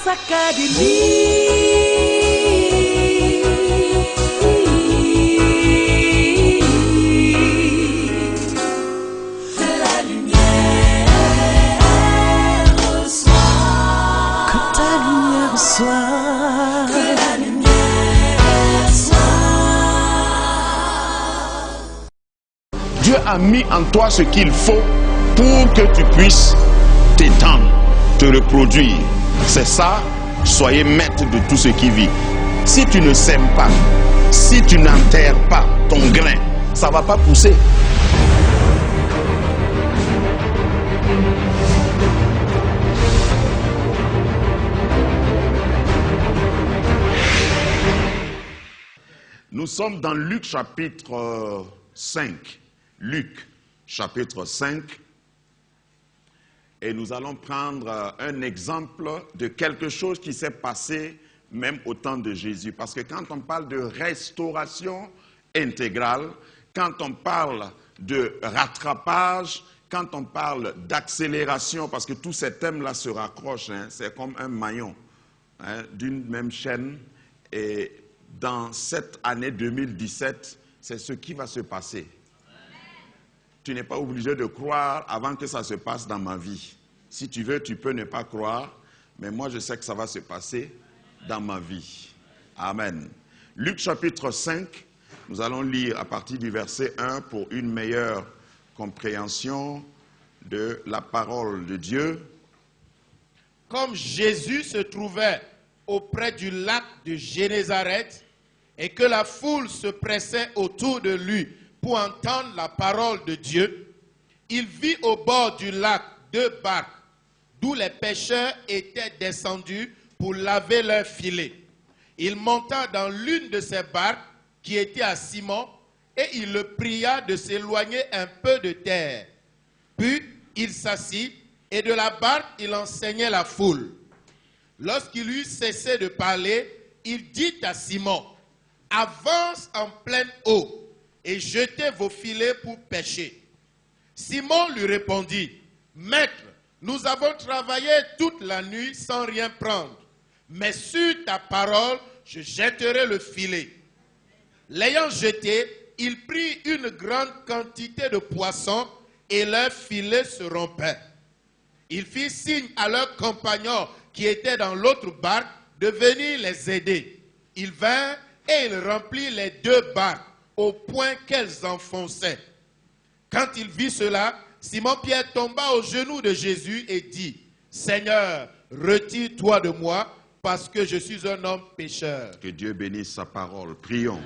Dieu a mis en toi ce qu'il faut pour que tu puisses t'étendre, te reproduire. C'est ça, soyez maître de tout ce qui vit. Si tu ne sèmes pas, si tu n'enterres pas ton grain, ça ne va pas pousser. Nous sommes dans Luc chapitre 5. Luc chapitre 5. Et nous allons prendre un exemple de quelque chose qui s'est passé même au temps de Jésus. Parce que quand on parle de restauration intégrale, quand on parle de rattrapage, quand on parle d'accélération, parce que tous ces thèmes-là se raccrochent, hein, c'est comme un maillon d'une même chaîne. Et dans cette année 2017, c'est ce qui va se passer. Tu n'es pas obligé de croire avant que ça se passe dans ma vie. Si tu veux, tu peux ne pas croire, mais moi je sais que ça va se passer dans ma vie. Amen. Luc chapitre 5, nous allons lire à partir du verset 1 pour une meilleure compréhension de la parole de Dieu. Comme Jésus se trouvait auprès du lac de Génézareth et que la foule se pressait autour de lui pour entendre la parole de Dieu, il vit au bord du lac 2 barques d'où les pêcheurs étaient descendus pour laver leurs filets. Il monta dans l'une de ces barques qui était à Simon et il le pria de s'éloigner un peu de terre. Puis il s'assit et de la barque il enseignait la foule. Lorsqu'il eut cessé de parler, il dit à Simon, « Avance en pleine eau et jetez vos filets pour pêcher. » Simon lui répondit, « Maître, nous avons travaillé toute la nuit sans rien prendre, mais sur ta parole, je jetterai le filet. » L'ayant jeté, il prit une grande quantité de poissons et leurs filets se rompaient. Il fit signe à leurs compagnons qui étaient dans l'autre barque de venir les aider. Ils vinrent et il remplit les 2 barques au point qu'elles enfonçaient. Quand il vit cela, Simon-Pierre tomba aux genoux de Jésus et dit, « Seigneur, retire-toi de moi, parce que je suis un homme pécheur. » Que Dieu bénisse sa parole. Prions.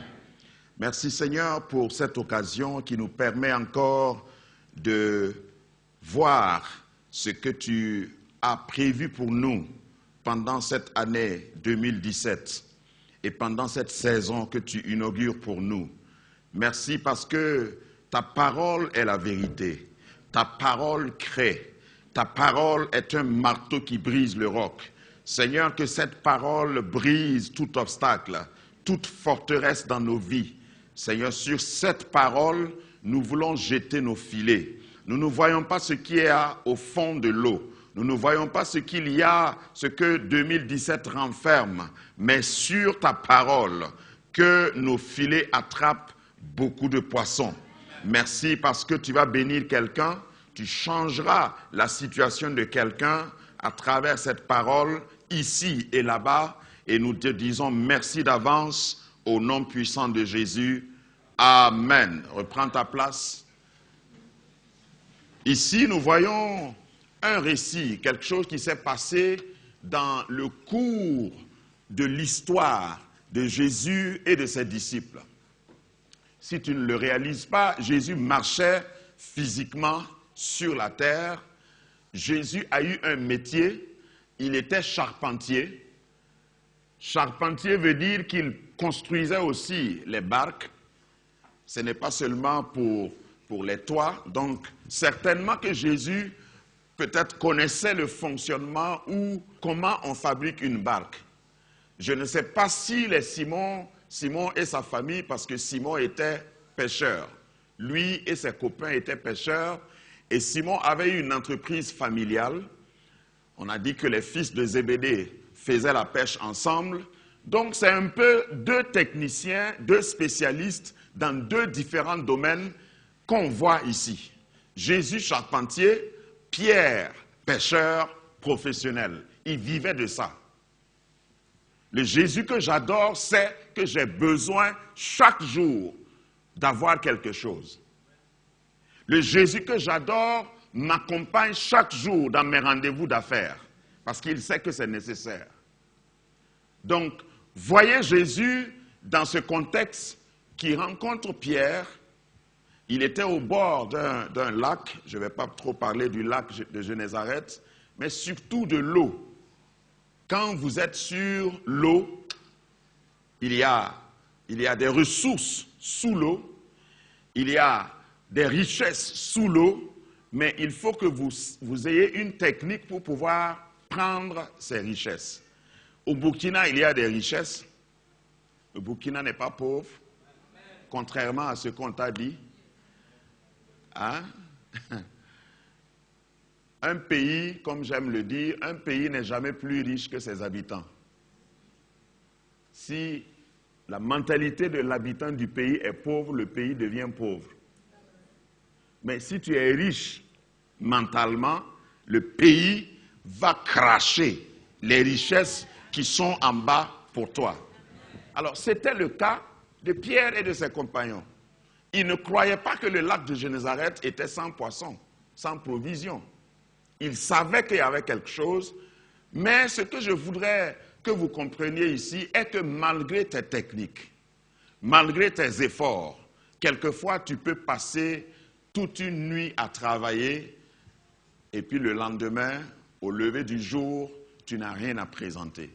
Merci Seigneur pour cette occasion qui nous permet encore de voir ce que tu as prévu pour nous pendant cette année 2017 et pendant cette saison que tu inaugures pour nous. Merci parce que ta parole est la vérité. Ta parole crée. Ta parole est un marteau qui brise le roc. Seigneur, que cette parole brise tout obstacle, toute forteresse dans nos vies. Seigneur, sur cette parole, nous voulons jeter nos filets. Nous ne voyons pas ce qu'il y a au fond de l'eau. Nous ne voyons pas ce qu'il y a, ce que 2017 renferme. Mais sur ta parole, que nos filets attrapent beaucoup de poissons. Merci parce que tu vas bénir quelqu'un. Tu changeras la situation de quelqu'un à travers cette parole, ici et là-bas. Et nous te disons merci d'avance au nom puissant de Jésus. Amen. Reprends ta place. Ici, nous voyons un récit, quelque chose qui s'est passé dans le cours de l'histoire de Jésus et de ses disciples. Si tu ne le réalises pas, Jésus marchait physiquement sur la terre. Jésus a eu un métier, il était charpentier. Charpentier veut dire qu'il construisait aussi les barques. Ce n'est pas seulement pour les toits. Donc, certainement que Jésus peut-être connaissait le fonctionnement ou comment on fabrique une barque. Je ne sais pas si Simon et sa famille, parce que Simon était pêcheur. Lui et ses copains étaient pêcheurs. Et Simon avait une entreprise familiale. On a dit que les fils de Zébédée faisaient la pêche ensemble. Donc c'est un peu deux techniciens, deux spécialistes dans deux différents domaines qu'on voit ici. Jésus charpentier, Pierre pêcheur professionnel. Il vivait de ça. Le Jésus que j'adore, c'est que j'ai besoin chaque jour d'avoir quelque chose. Le Jésus que j'adore m'accompagne chaque jour dans mes rendez-vous d'affaires parce qu'il sait que c'est nécessaire. Donc, voyez Jésus dans ce contexte qui rencontre Pierre. Il était au bord d'un lac, je ne vais pas trop parler du lac de Génézareth, mais surtout de l'eau. Quand vous êtes sur l'eau, il y a des ressources sous l'eau, il y a des richesses sous l'eau, mais il faut que vous ayez une technique pour pouvoir prendre ces richesses. Au Burkina, il y a des richesses. Le Burkina n'est pas pauvre, contrairement à ce qu'on t'a dit. Hein? Un pays, comme j'aime le dire, un pays n'est jamais plus riche que ses habitants. Si la mentalité de l'habitant du pays est pauvre, le pays devient pauvre. Mais si tu es riche mentalement, le pays va cracher les richesses qui sont en bas pour toi. Alors, c'était le cas de Pierre et de ses compagnons. Ils ne croyaient pas que le lac de Génézareth était sans poissons, sans provisions. Ils savaient qu'il y avait quelque chose, mais ce que je voudrais que vous compreniez ici est que malgré tes techniques, malgré tes efforts, quelquefois tu peux passer toute une nuit à travailler et puis le lendemain, au lever du jour, tu n'as rien à présenter.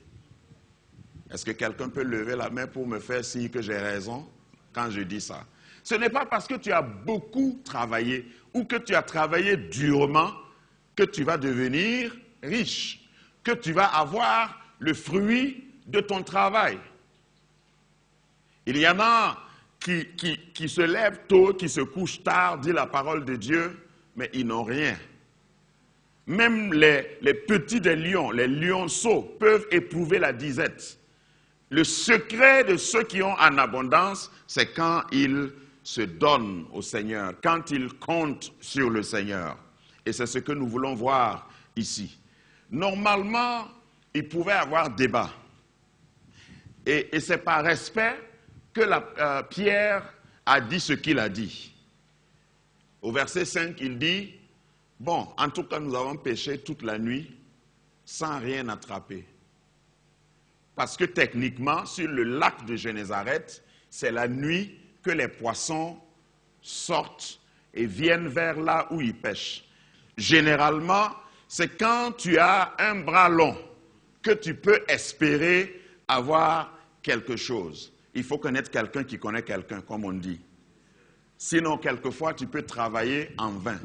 Est-ce que quelqu'un peut lever la main pour me faire signe que j'ai raison quand je dis ça? Ce n'est pas parce que tu as beaucoup travaillé ou que tu as travaillé durement que tu vas devenir riche, que tu vas avoir le fruit de ton travail. Il y en a qui se lèvent tôt, qui se couchent tard, dit la parole de Dieu, mais ils n'ont rien. Même les petits des lions, les lionceaux, peuvent éprouver la disette. Le secret de ceux qui ont en abondance, c'est quand ils se donnent au Seigneur, quand ils comptent sur le Seigneur. Et c'est ce que nous voulons voir ici. Normalement, il pouvait y avoir débat. Et c'est par respect que Pierre a dit ce qu'il a dit. Au verset 5, il dit, « Bon, en tout cas, nous avons pêché toute la nuit sans rien attraper. » Parce que techniquement, sur le lac de Génézareth, c'est la nuit que les poissons sortent et viennent vers là où ils pêchent. Généralement, c'est quand tu as un bras long que tu peux espérer avoir quelque chose. Il faut connaître quelqu'un qui connaît quelqu'un, comme on dit. Sinon, quelquefois, tu peux travailler en vain.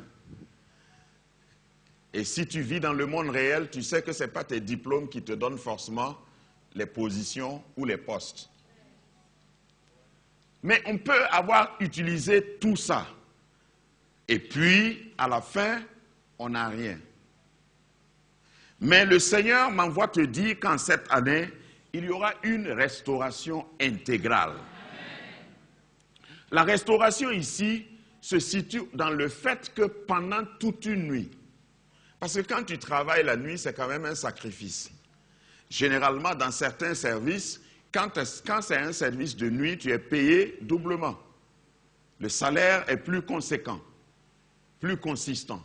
Et si tu vis dans le monde réel, tu sais que ce n'est pas tes diplômes qui te donnent forcément les positions ou les postes. Mais on peut avoir utilisé tout ça. Et puis, à la fin, on n'a rien. Mais le Seigneur m'envoie te dire qu'en cette année, il y aura une restauration intégrale. La restauration ici se situe dans le fait que pendant toute une nuit, parce que quand tu travailles la nuit, c'est quand même un sacrifice. Généralement, dans certains services, quand c'est un service de nuit, tu es payé doublement. Le salaire est plus conséquent, plus consistant.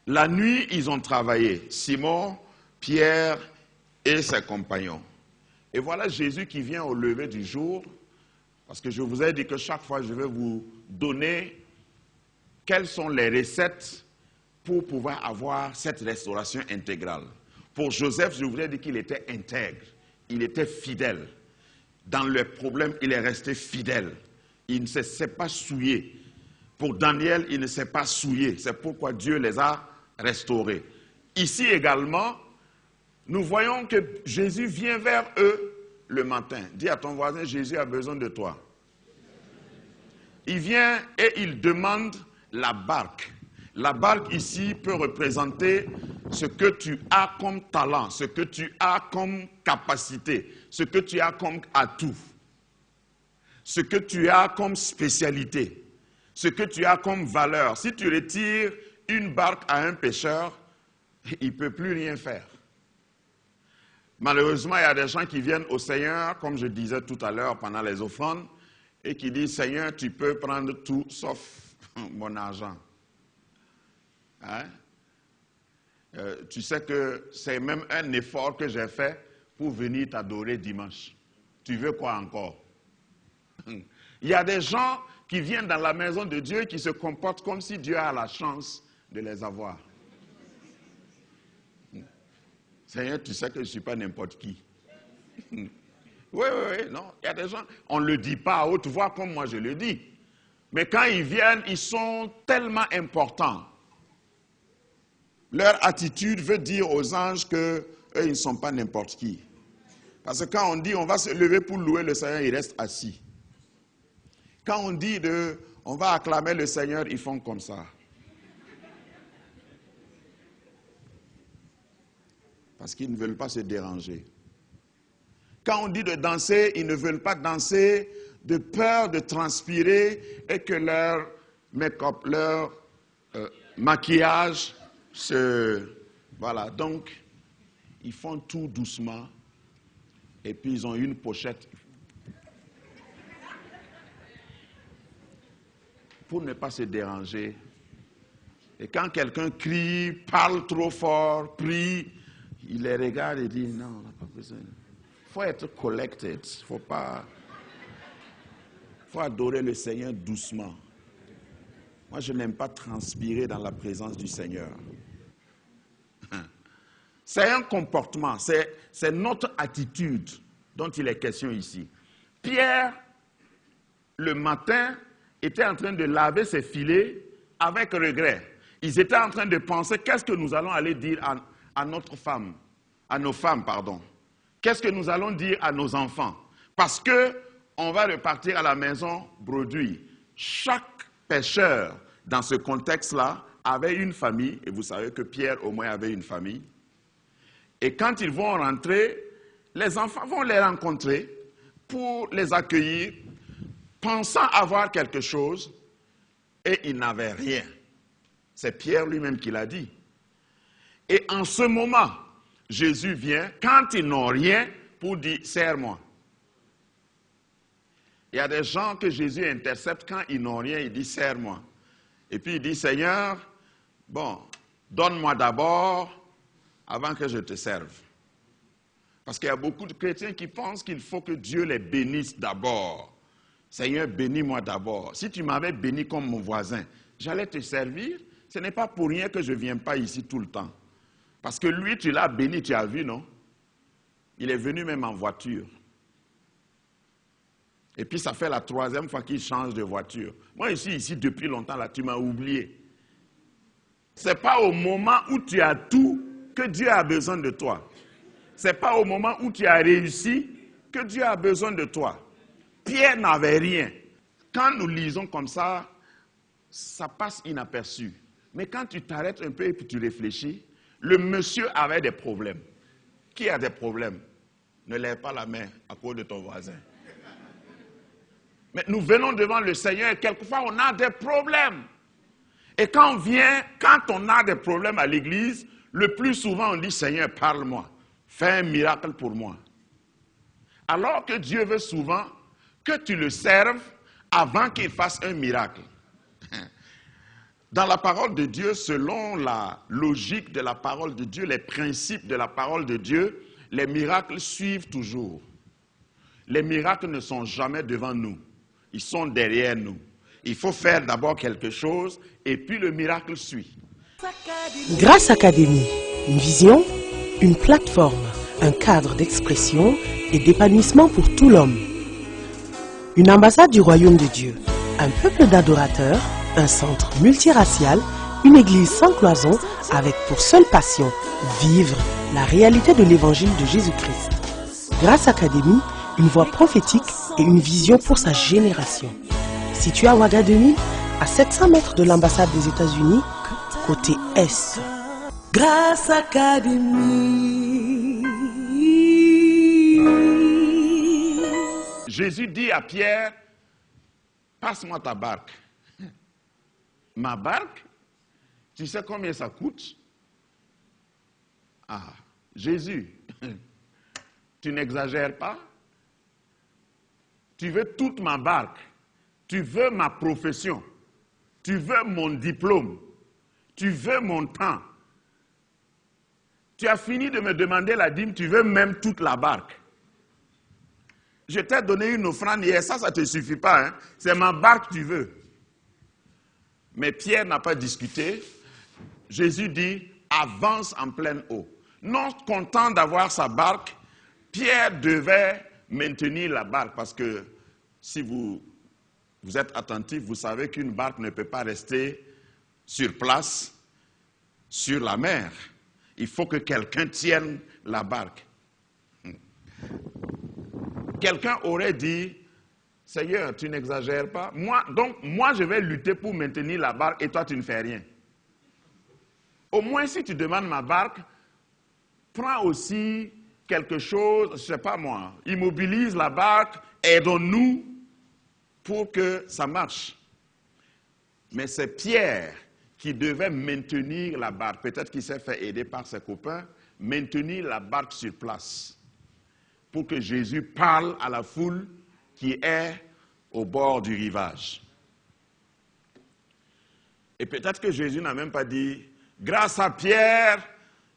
La nuit, ils ont travaillé, Simon, Pierre et ses compagnons. Et voilà Jésus qui vient au lever du jour, parce que je vous ai dit que chaque fois, je vais vous donner quelles sont les recettes pour pouvoir avoir cette restauration intégrale. Pour Joseph, je voudrais dire qu'il était intègre, il était fidèle. Dans le problème, il est resté fidèle. Il ne s'est pas souillé. Pour Daniel, il ne s'est pas souillé. C'est pourquoi Dieu les a restaurés. Ici également, nous voyons que Jésus vient vers eux le matin. Dis à ton voisin, Jésus a besoin de toi. Il vient et il demande la barque. La barque ici peut représenter ce que tu as comme talent, ce que tu as comme capacité, ce que tu as comme atout, ce que tu as comme spécialité, ce que tu as comme valeur. Si tu retires une barque à un pêcheur, il ne peut plus rien faire. Malheureusement, il y a des gens qui viennent au Seigneur, comme je disais tout à l'heure pendant les offrandes, et qui disent, Seigneur, tu peux prendre tout sauf mon argent. Hein? Tu sais que c'est même un effort que j'ai fait pour venir t'adorer dimanche. Tu veux quoi encore? Il y a des gens qui viennent dans la maison de Dieu et qui se comportent comme si Dieu a la chance de les avoir. Seigneur, tu sais que je ne suis pas n'importe qui. Oui, non. Il y a des gens, on ne le dit pas à haute voix comme moi je le dis. Mais quand ils viennent, ils sont tellement importants. Leur attitude veut dire aux anges qu'eux, ils ne sont pas n'importe qui. Parce que quand on dit on va se lever pour louer le Seigneur, ils restent assis. Quand on dit on va acclamer le Seigneur, ils font comme ça. Parce qu'ils ne veulent pas se déranger. Quand on dit de danser, ils ne veulent pas danser de peur de transpirer et que leur make-up, leur maquillage Voilà, donc, ils font tout doucement et puis ils ont une pochette pour ne pas se déranger. Et quand quelqu'un crie, parle trop fort, prie, il les regarde et dit, non, on n'a pas besoin. Il faut être collected, il faut adorer le Seigneur doucement. Moi, je n'aime pas transpirer dans la présence du Seigneur. C'est un comportement, c'est notre attitude dont il est question ici. Pierre, le matin, était en train de laver ses filets avec regret. Ils étaient en train de penser, qu'est-ce que nous allons aller dire à nos femmes, pardon. Qu'est-ce que nous allons dire à nos enfants? Parce qu'on va repartir à la maison bredouille. Chaque pêcheur, dans ce contexte-là, avait une famille, et vous savez que Pierre au moins avait une famille. Et quand ils vont rentrer, les enfants vont les rencontrer pour les accueillir, pensant avoir quelque chose, et ils n'avaient rien. C'est Pierre lui-même qui l'a dit. Et en ce moment, Jésus vient, quand ils n'ont rien, pour dire, serre-moi. Il y a des gens que Jésus intercepte quand ils n'ont rien, il dit, serre-moi. Et puis il dit, Seigneur, bon, donne-moi d'abord avant que je te serve. Parce qu'il y a beaucoup de chrétiens qui pensent qu'il faut que Dieu les bénisse d'abord. Seigneur, bénis-moi d'abord. Si tu m'avais béni comme mon voisin, j'allais te servir. Ce n'est pas pour rien que je ne viens pas ici tout le temps. Parce que lui, tu l'as béni, tu as vu, non? Il est venu même en voiture. Et puis ça fait la 3e fois qu'il change de voiture. Moi, je suis ici depuis longtemps, là, tu m'as oublié. Ce n'est pas au moment où tu as tout que Dieu a besoin de toi. Ce n'est pas au moment où tu as réussi que Dieu a besoin de toi. Pierre n'avait rien. Quand nous lisons comme ça, ça passe inaperçu. Mais quand tu t'arrêtes un peu et puis tu réfléchis, le monsieur avait des problèmes. Qui a des problèmes? Ne lève pas la main à cause de ton voisin. Mais nous venons devant le Seigneur et quelquefois on a des problèmes. Et quand on a des problèmes à l'église, le plus souvent on dit, Seigneur, parle-moi. Fais un miracle pour moi. Alors que Dieu veut souvent que tu le serves avant qu'il fasse un miracle. Dans la parole de Dieu, selon la logique de la parole de Dieu, les principes de la parole de Dieu, les miracles suivent toujours. Les miracles ne sont jamais devant nous. Ils sont derrière nous. Il faut faire d'abord quelque chose et puis le miracle suit. Grâce Académie, une vision, une plateforme, un cadre d'expression et d'épanouissement pour tout l'homme. Une ambassade du royaume de Dieu, un peuple d'adorateurs, un centre multiracial, une église sans cloison avec pour seule passion vivre la réalité de l'évangile de Jésus-Christ. Grâce Académie, une voix prophétique et une vision pour sa génération. Situé à Ouagadougou, à 700 mètres de l'ambassade des États-Unis, côté Est. Grâce Académie. Jésus dit à Pierre, passe-moi ta barque. Ma barque? Tu sais combien ça coûte? Ah, Jésus, tu n'exagères pas? Tu veux toute ma barque, tu veux ma profession, tu veux mon diplôme, tu veux mon temps. Tu as fini de me demander la dîme, tu veux même toute la barque. Je t'ai donné une offrande hier, ça ne te suffit pas, hein? C'est ma barque que tu veux. Mais Pierre n'a pas discuté. Jésus dit, avance en pleine eau. Non content d'avoir sa barque, Pierre devait maintenir la barque parce que si vous êtes attentif, vous savez qu'une barque ne peut pas rester sur place, sur la mer. Il faut que quelqu'un tienne la barque. Quelqu'un aurait dit, Seigneur, tu n'exagères pas. Moi, je vais lutter pour maintenir la barque et toi, tu ne fais rien. Au moins, si tu demandes ma barque, prends aussi quelque chose, je ne sais pas moi, immobilise la barque, aidons-nous pour que ça marche. Mais c'est Pierre qui devait maintenir la barque. Peut-être qu'il s'est fait aider par ses copains, maintenir la barque sur place pour que Jésus parle à la foule qui est au bord du rivage. Et peut-être que Jésus n'a même pas dit, grâce à Pierre,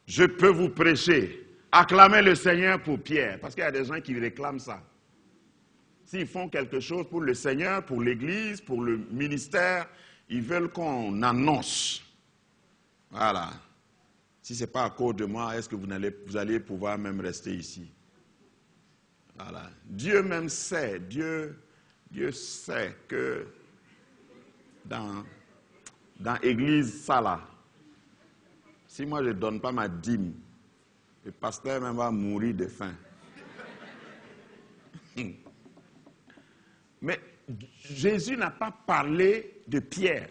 je peux vous prêcher. Acclamez le Seigneur pour Pierre. Parce qu'il y a des gens qui réclament ça. S'ils font quelque chose pour le Seigneur, pour l'Église, pour le ministère, ils veulent qu'on annonce. Voilà. Si ce n'est pas à cause de moi, est-ce que vous allez pouvoir même rester ici? Voilà. Dieu même sait, Dieu sait que dans l'église, ça là, si moi je ne donne pas ma dîme, le pasteur même va mourir de faim. Mais Jésus n'a pas parlé de Pierre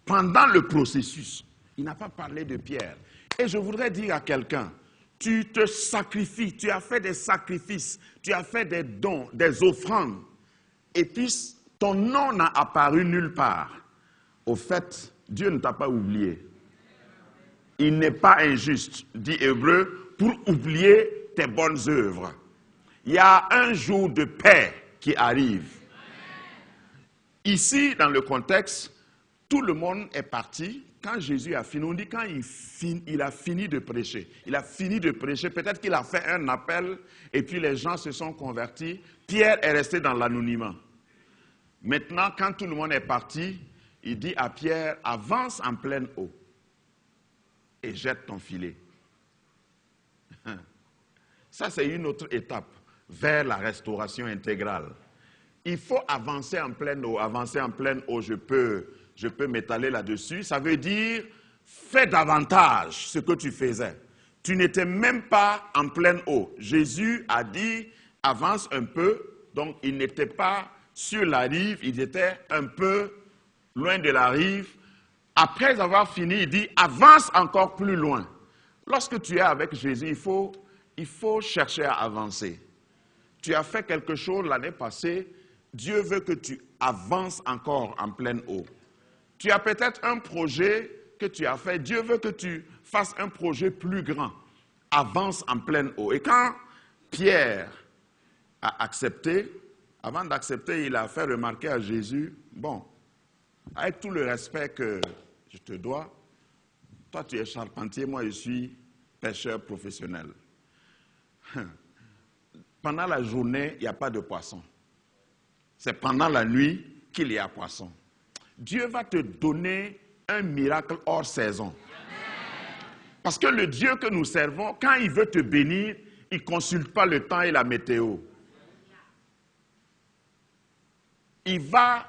pendant le processus. Il n'a pas parlé de Pierre. Et je voudrais dire à quelqu'un, tu te sacrifies, tu as fait des sacrifices, tu as fait des dons, des offrandes, et puis ton nom n'a apparu nulle part. Au fait, Dieu ne t'a pas oublié. Il n'est pas injuste, dit Hébreu, pour oublier tes bonnes œuvres. Il y a un jour de paix qui arrive. Ici, dans le contexte, tout le monde est parti. Quand Jésus a fini, on dit quand il a fini de prêcher. Il a fini de prêcher, peut-être qu'il a fait un appel et puis les gens se sont convertis. Pierre est resté dans l'anonymat. Maintenant, quand tout le monde est parti, il dit à Pierre, avance en pleine eau et jette ton filet. Ça, c'est une autre étape vers la restauration intégrale. Il faut avancer en pleine eau. Avancer en pleine eau, je peux m'étaler là-dessus. Ça veut dire, fais davantage ce que tu faisais. Tu n'étais même pas en pleine eau. Jésus a dit, avance un peu. Donc, il n'était pas sur la rive, il était un peu loin de la rive. Après avoir fini, il dit, avance encore plus loin. Lorsque tu es avec Jésus, il faut chercher à avancer. Tu as fait quelque chose l'année passée, Dieu veut que tu avances encore en pleine eau. Tu as peut-être un projet que tu as fait, Dieu veut que tu fasses un projet plus grand. Avance en pleine eau. Et quand Pierre a accepté, avant d'accepter, il a fait remarquer à Jésus, bon, avec tout le respect que je te dois, toi tu es charpentier, moi je suis pêcheur professionnel. Pendant la journée, il n'y a pas de poisson. C'est pendant la nuit qu'il y a poisson. Dieu va te donner un miracle hors saison. Parce que le Dieu que nous servons, quand il veut te bénir, il ne consulte pas le temps et la météo. Il va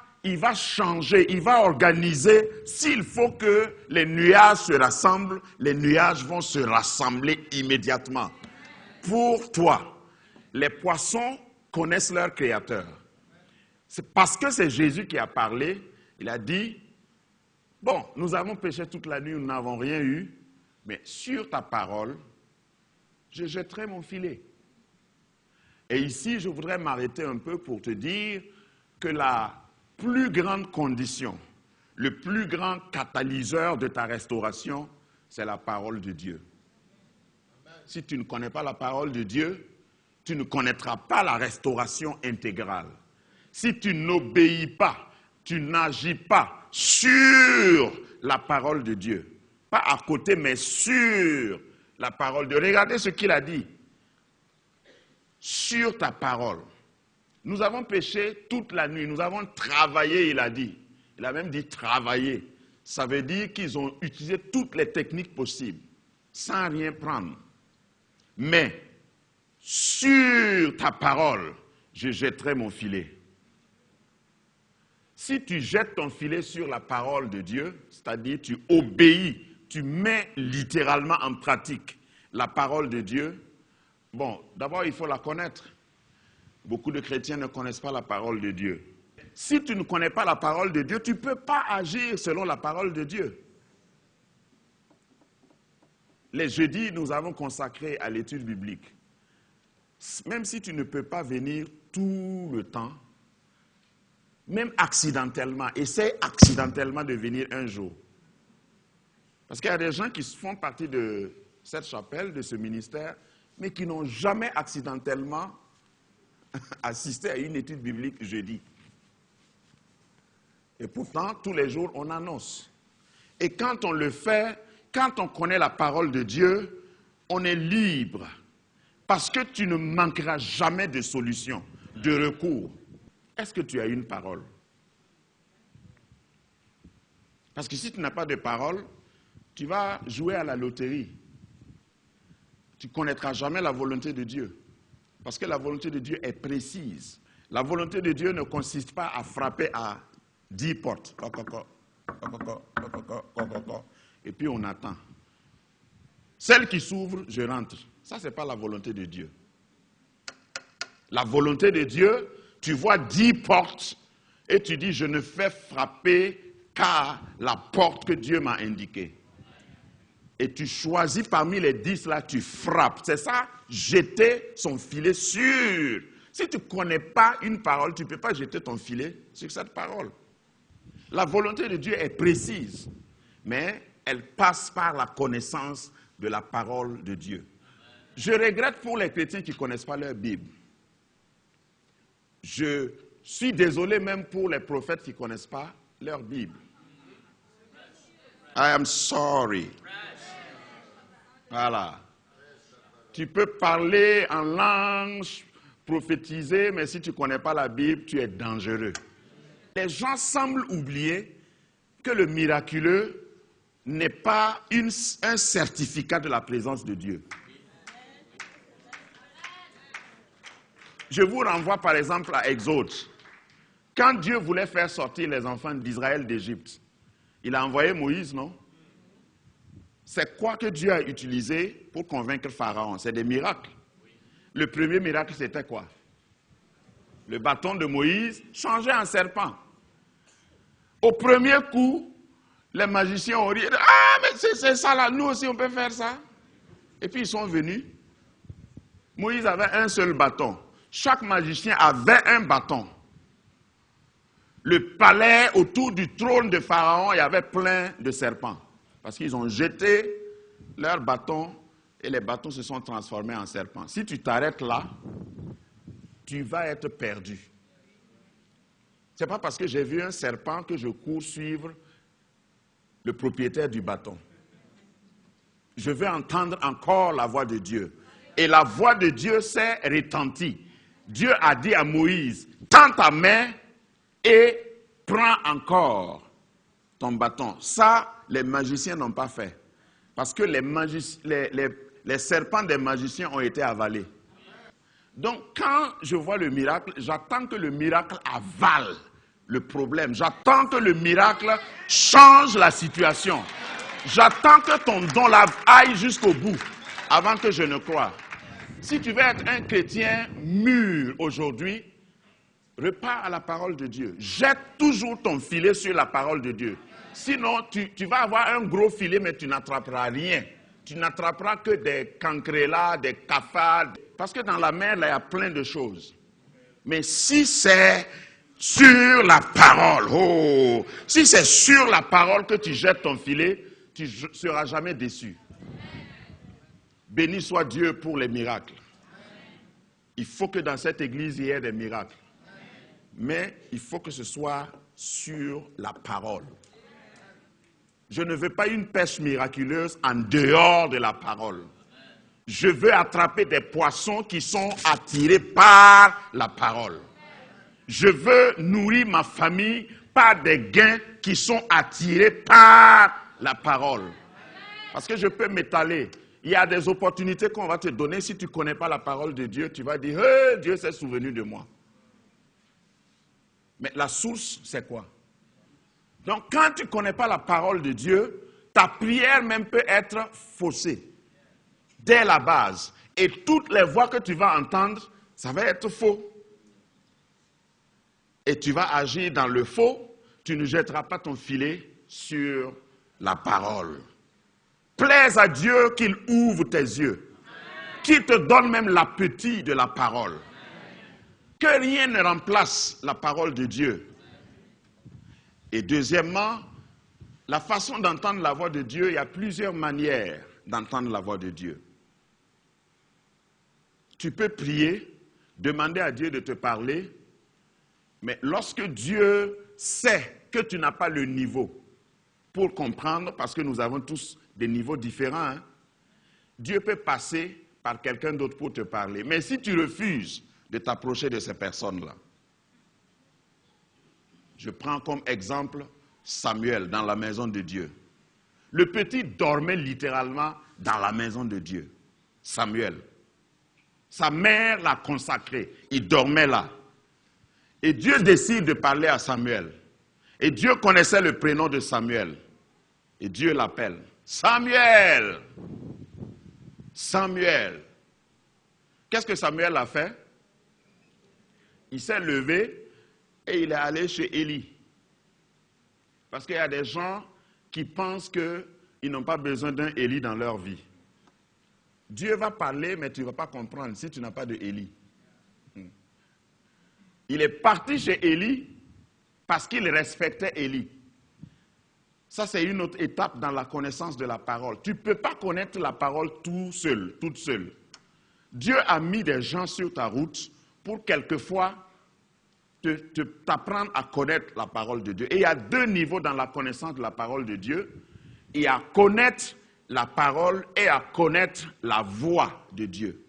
changer, il va organiser. S'il faut que les nuages se rassemblent, les nuages vont se rassembler immédiatement. Pour toi, les poissons connaissent leur Créateur. C'est parce que c'est Jésus qui a parlé. Il a dit, Bon, nous avons péché toute la nuit, nous n'avons rien eu, mais sur ta parole, je jetterai mon filet. Et ici, je voudrais m'arrêter un peu pour te dire que la plus grande condition, le plus grand catalyseur de ta restauration, c'est la parole de Dieu. Si tu ne connais pas la parole de Dieu, tu ne connaîtras pas la restauration intégrale. Si tu n'obéis pas, tu n'agis pas sur la parole de Dieu, pas à côté, mais sur la parole de Dieu. Regardez ce qu'il a dit. Sur ta parole. Nous avons péché toute la nuit, nous avons travaillé, il a dit. Il a même dit travailler. Ça veut dire qu'ils ont utilisé toutes les techniques possibles, sans rien prendre. Mais, sur ta parole, je jetterai mon filet. Si tu jettes ton filet sur la parole de Dieu, c'est-à-dire tu obéis, tu mets littéralement en pratique la parole de Dieu, bon, d'abord il faut la connaître. Beaucoup de chrétiens ne connaissent pas la parole de Dieu. Si tu ne connais pas la parole de Dieu, tu ne peux pas agir selon la parole de Dieu. Les jeudis, nous avons consacré à l'étude biblique. Même si tu ne peux pas venir tout le temps, même accidentellement, essaie accidentellement de venir un jour. Parce qu'il y a des gens qui font partie de cette chapelle, de ce ministère, mais qui n'ont jamais accidentellement assisté à une étude biblique jeudi. Et pourtant, tous les jours, on annonce. Et quand on le fait, quand on connaît la parole de Dieu, on est libre. Parce que tu ne manqueras jamais de solution, de recours. Est-ce que tu as une parole? Parce que si tu n'as pas de parole, tu vas jouer à la loterie. Tu ne connaîtras jamais la volonté de Dieu. Parce que la volonté de Dieu est précise. La volonté de Dieu ne consiste pas à frapper à 10 portes. Et puis on attend. Celle qui s'ouvre, je rentre. Ça, ce n'est pas la volonté de Dieu. La volonté de Dieu, tu vois 10 portes et tu dis, je ne fais frapper qu'à la porte que Dieu m'a indiquée. Et tu choisis parmi les 10 là, tu frappes. C'est ça, jeter son filet sur. Si tu ne connais pas une parole, tu ne peux pas jeter ton filet sur cette parole. La volonté de Dieu est précise, mais elle passe par la connaissance de la parole de Dieu. Je regrette pour les chrétiens qui ne connaissent pas leur Bible. Je suis désolé même pour les prophètes qui ne connaissent pas leur Bible. I am sorry. Voilà. Tu peux parler en langue, prophétiser, mais si tu ne connais pas la Bible, tu es dangereux. Les gens semblent oublier que le miraculeux n'est pas un certificat de la présence de Dieu. Je vous renvoie par exemple à Exode. Quand Dieu voulait faire sortir les enfants d'Israël d'Égypte, il a envoyé Moïse, non? C'est quoi que Dieu a utilisé pour convaincre Pharaon? C'est des miracles. Le premier miracle, c'était quoi? Le bâton de Moïse changeait en serpent. Au premier coup, les magiciens ont dit, ah, mais c'est ça là, nous aussi on peut faire ça. Et puis ils sont venus. Moïse avait un seul bâton. Chaque magicien avait un bâton. Le palais autour du trône de Pharaon, il y avait plein de serpents. Parce qu'ils ont jeté leurs bâtons et les bâtons se sont transformés en serpents. Si tu t'arrêtes là, tu vas être perdu. Ce n'est pas parce que j'ai vu un serpent que je cours suivre le propriétaire du bâton. Je veux entendre encore la voix de Dieu. Et la voix de Dieu s'est retentie. Dieu a dit à Moïse, tends ta main et prends encore ton bâton. Ça, les magiciens n'ont pas fait. Parce que les serpents des magiciens ont été avalés. Donc, quand je vois le miracle, j'attends que le miracle avale le problème. J'attends que le miracle change la situation. J'attends que ton don là aille jusqu'au bout avant que je ne croie. Si tu veux être un chrétien mûr aujourd'hui, repars à la parole de Dieu. Jette toujours ton filet sur la parole de Dieu. Sinon, tu vas avoir un gros filet, mais tu n'attraperas rien. Tu n'attraperas que des cancrelats, des cafards. Parce que dans la mer, là, il y a plein de choses. Mais si c'est sur la parole, si c'est sur la parole que tu jettes ton filet, tu ne seras jamais déçu. Béni soit Dieu pour les miracles. Il faut que dans cette église, il y ait des miracles. Mais il faut que ce soit sur la parole. Je ne veux pas une pêche miraculeuse en dehors de la parole. Je veux attraper des poissons qui sont attirés par la parole. Je veux nourrir ma famille par des gains qui sont attirés par la parole. Parce que je peux m'étaler. Il y a des opportunités qu'on va te donner. Si tu ne connais pas la parole de Dieu, tu vas dire hey, Dieu s'est souvenu de moi. Mais la source, c'est quoi? Donc, quand tu ne connais pas la parole de Dieu, ta prière même peut être faussée dès la base. Et toutes les voix que tu vas entendre, ça va être faux. Et tu vas agir dans le faux, tu ne jetteras pas ton filet sur la parole. Plaise à Dieu qu'il ouvre tes yeux, qu'il te donne même l'appétit de la parole. Que rien ne remplace la parole de Dieu. Et deuxièmement, la façon d'entendre la voix de Dieu, il y a plusieurs manières d'entendre la voix de Dieu. Tu peux prier, demander à Dieu de te parler, mais lorsque Dieu sait que tu n'as pas le niveau pour comprendre, parce que nous avons tous des niveaux différents, Dieu peut passer par quelqu'un d'autre pour te parler. Mais si tu refuses de t'approcher de ces personnes-là, je prends comme exemple Samuel dans la maison de Dieu. Le petit dormait littéralement dans la maison de Dieu. Samuel. Sa mère l'a consacré. Il dormait là. Et Dieu décide de parler à Samuel. Et Dieu connaissait le prénom de Samuel. Et Dieu l'appelle. Samuel! Samuel! Qu'est-ce que Samuel a fait? Il s'est levé et il est allé chez Élie. Parce qu'il y a des gens qui pensent qu'ils n'ont pas besoin d'un Élie dans leur vie. Dieu va parler, mais tu ne vas pas comprendre si tu n'as pas de Élie. Il est parti chez Élie parce qu'il respectait Élie. Ça, c'est une autre étape dans la connaissance de la parole. Tu ne peux pas connaître la parole tout seul, toute seule. Dieu a mis des gens sur ta route pour quelquefois t'apprendre à connaître la parole de Dieu. Et il y a deux niveaux dans la connaissance de la parole de Dieu. Il y a connaître la parole et à connaître la voix de Dieu.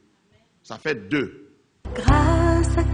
Ça fait deux. Grâce à